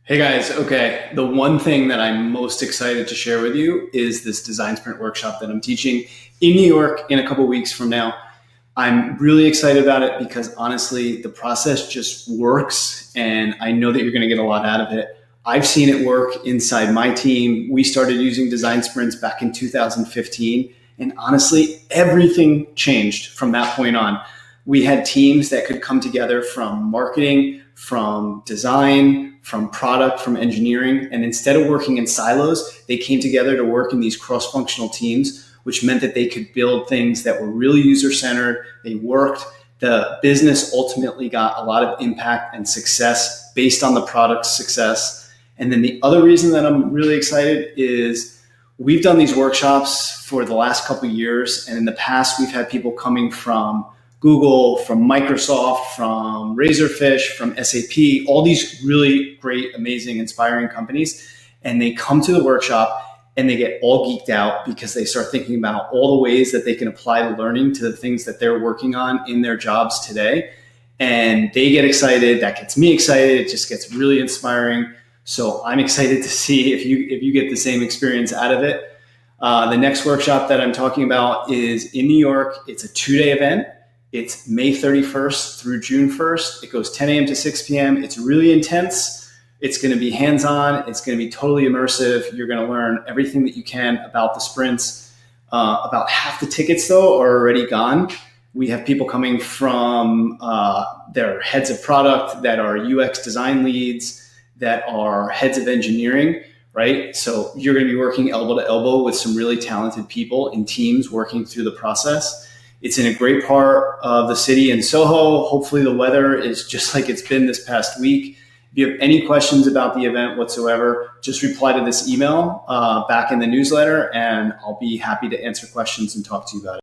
Hey guys, okay. The one thing that I'm most excited to share with you is this design sprint workshop that I'm teaching in New York in a couple weeks from now. I'm really excited about it because honestly, the process just works and I know that you're going to get a lot out of it. I've seen it work inside my team. We started using design sprints back in 2015, and honestly, everything changed from that point on. We had teams that could come together from marketing, from design, from product, from engineering. And instead of working in silos, they came together to work in these cross functional teams, which meant that they could build things that were really user centered. They worked. The business ultimately got a lot of impact and success based on the product's success. And then the other reason that I'm really excited is we've done these workshops for the last couple of years. And in the past, we've had people coming from Google, from Microsoft, from Razorfish, from SAP, all these really great, amazing, inspiring companies. And they come to the workshop and they get all geeked out because they start thinking about all the ways that they can apply the learning to the things that they're working on in their jobs today. And they get excited. That gets me excited. It just gets really inspiring. So I'm excited to see if you get the same experience out of it. The next workshop that I'm talking about is in New York. It's a 2-day event. It's May 31st through June 1st. It goes 10 a.m. to 6 p.m. It's really intense. It's going to be hands-on. It's going to be totally immersive. You're going to learn everything that you can about the sprints. About half the tickets, though, are already gone. We have people coming from their heads of product, that are UX design leads, that are heads of engineering, right? So you're going to be working elbow to elbow with some really talented people in teams working through the process. It's in a great part of the city in Soho. Hopefully the weather is just like it's been this past week. If you have any questions about the event whatsoever, just reply to this email back in the newsletter and I'll be happy to answer questions and talk to you about it.